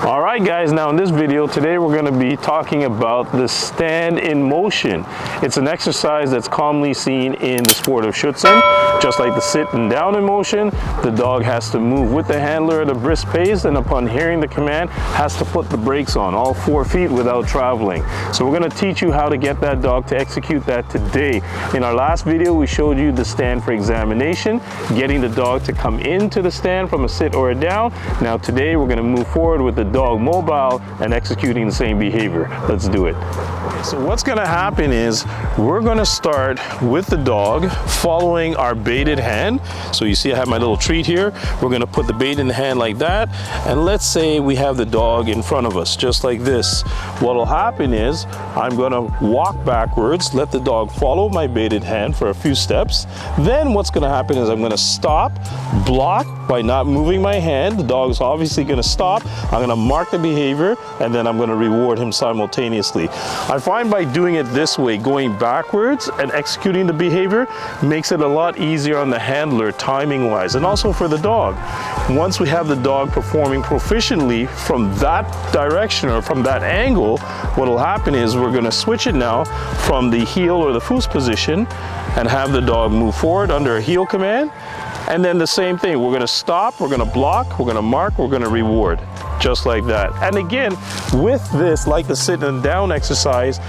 All right guys, now in this video today we're going to be talking about the stand in motion. It's an exercise that's commonly seen in the sport of Schutzen. Just like the sit and down in motion, the dog has to move with the handler at a brisk pace, and upon hearing the command has to put the brakes on all 4 feet without traveling. So we're going to teach you how to get that dog to execute that today. In our last video we showed you the stand for examination, getting the dog to come into the stand from a sit or a down. Now today we're going to move forward with the dog mobile and executing the same behavior. Let's do it. So what's going to happen is we're going to start with the dog following our baited hand. So you see I have my little treat here. We're going to put the bait in the hand like that, and let's say we have the dog in front of us just like this. What will happen is I'm going to walk backwards, let the dog follow my baited hand for a few steps. Then what's going to happen is I'm going to stop, block by not moving my hand. The dog's obviously going to stop. I'm going to mark the behavior, and then I'm going to reward him simultaneously. I find by doing it this way, going backwards and executing the behavior, makes it a lot easier on the handler timing wise, and also for the dog. Once we have the dog performing proficiently from that direction or from that angle, what will happen is we're going to switch it now from the heel or the foos position and have the dog move forward under a heel command. And then the same thing, we're going to stop, we're going to block, we're going to mark, we're going to reward, just like that. And again, with this, like the sit and down exercise,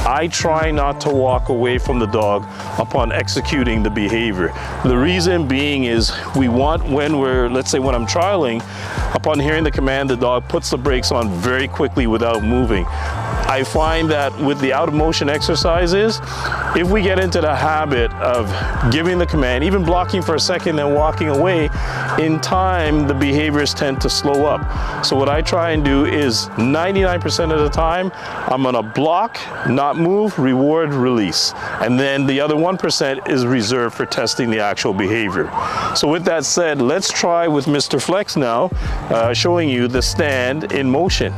I try not to walk away from the dog upon executing the behavior. The reason being is we want, when we're, let's say when I'm trialing, upon hearing the command, the dog puts the brakes on very quickly without moving. I find that with the out of motion exercises, if we get into the habit of giving the command, even blocking for a second and walking away, in time the behaviors tend to slow up. So what I try and do is 99% of the time, I'm gonna block, not move, reward, release. And then the other 1% is reserved for testing the actual behavior. So with that said, let's try with Mr. Flex now, showing you the stand in motion.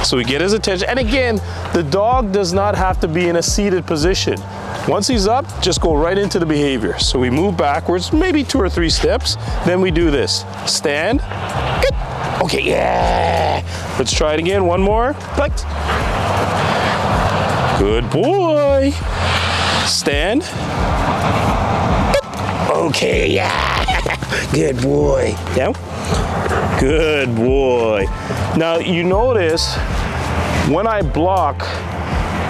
So we get his attention, and again, the dog does not have to be in a seated position. Once he's up, just go right into the behavior. So we move backwards, maybe 2 or 3 steps, then we do this. Stand, good. Okay, yeah. Let's try it again, one more, flex. Good boy. Stand, good. Okay, yeah. Good boy. Down. Good boy. Now you notice when I block,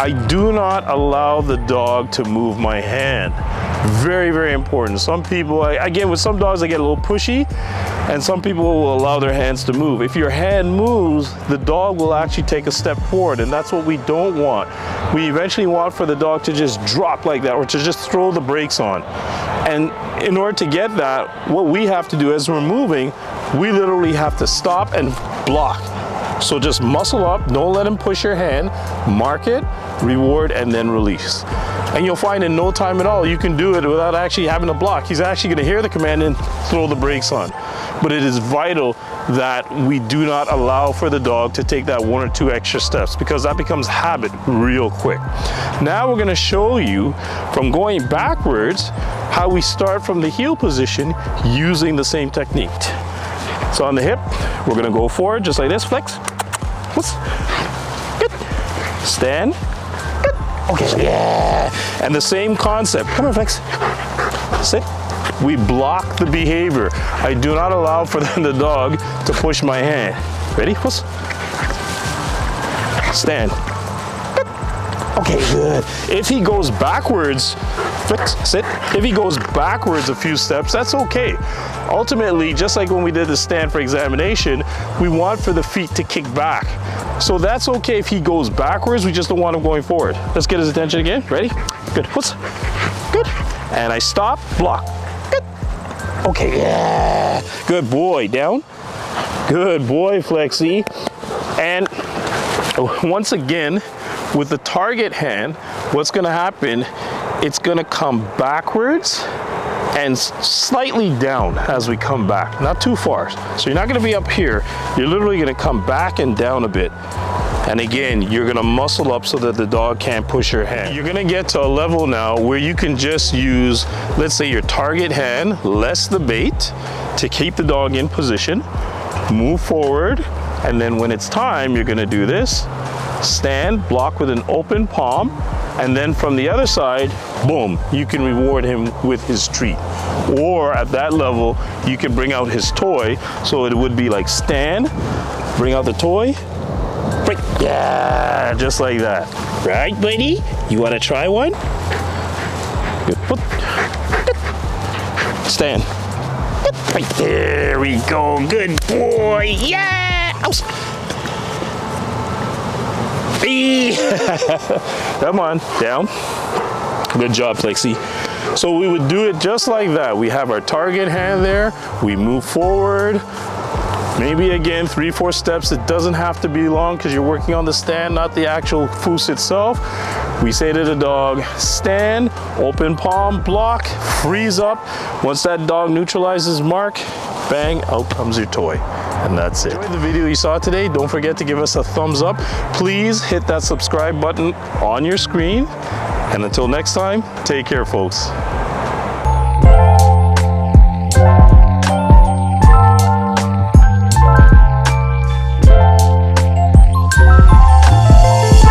I do not allow the dog to move my hand. Very, very important. Some people, again, with some dogs, they get a little pushy, and some people will allow their hands to move. If your hand moves, the dog will actually take a step forward, and that's what we don't want. We eventually want for the dog to just drop like that, or to just throw the brakes on. And in order to get that, what we have to do as we're moving, we literally have to stop and block. So just muscle up, don't let him push your hand, mark it, reward, and then release. And you'll find in no time at all, you can do it without actually having to block. He's actually gonna hear the command and throw the brakes on. But it is vital that we do not allow for the dog to take that 1 or 2 extra steps, because that becomes habit real quick. Now we're gonna show you from going backwards how we start from the heel position using the same technique. So on the hip, we're gonna go forward just like this, flex. Good. Stand. Good. Okay, yeah. And the same concept. Come on, flex. Sit. We block the behavior. I do not allow for the dog to push my hand. Ready? Stand. Good. Okay, good. If he goes backwards, flex, sit. If he goes backwards a few steps, that's okay. Ultimately, just like when we did the stand for examination, we want for the feet to kick back. So that's okay if he goes backwards, we just don't want him going forward. Let's get his attention again. Ready? Good. Good. And I stop, block. Good. Okay, yeah. Good boy. Down. Good boy, Flexi. And once again, with the target hand, what's gonna happen, it's gonna come backwards and slightly down as we come back, not too far. So you're not gonna be up here, you're literally gonna come back and down a bit. And again, you're gonna muscle up so that the dog can't push your hand. You're gonna get to a level now where you can just use, let's say your target hand, less the bait, to keep the dog in position, move forward, And then when it's time, you're gonna do this. Stand, block with an open palm, and then from the other side, boom, you can reward him with his treat. Or at that level, you can bring out his toy. So it would be like stand, bring out the toy, break, yeah, just like that. Right, buddy? You wanna try one? Stand. Right, there we go, good boy, yeah! Ows. Come on, down. Good job, Plexi. So we would do it just like that. We have our target hand there. We move forward. Maybe again, 3-4 steps. It doesn't have to be long because you're working on the stand, not the actual foos itself. We say to the dog, stand, open palm, block, freeze up. Once that dog neutralizes mark, bang, out comes your toy. And that's it. Enjoyed the video you saw today. Don't forget to give us a thumbs up. Please hit that subscribe button on your screen. And until next time, take care, folks.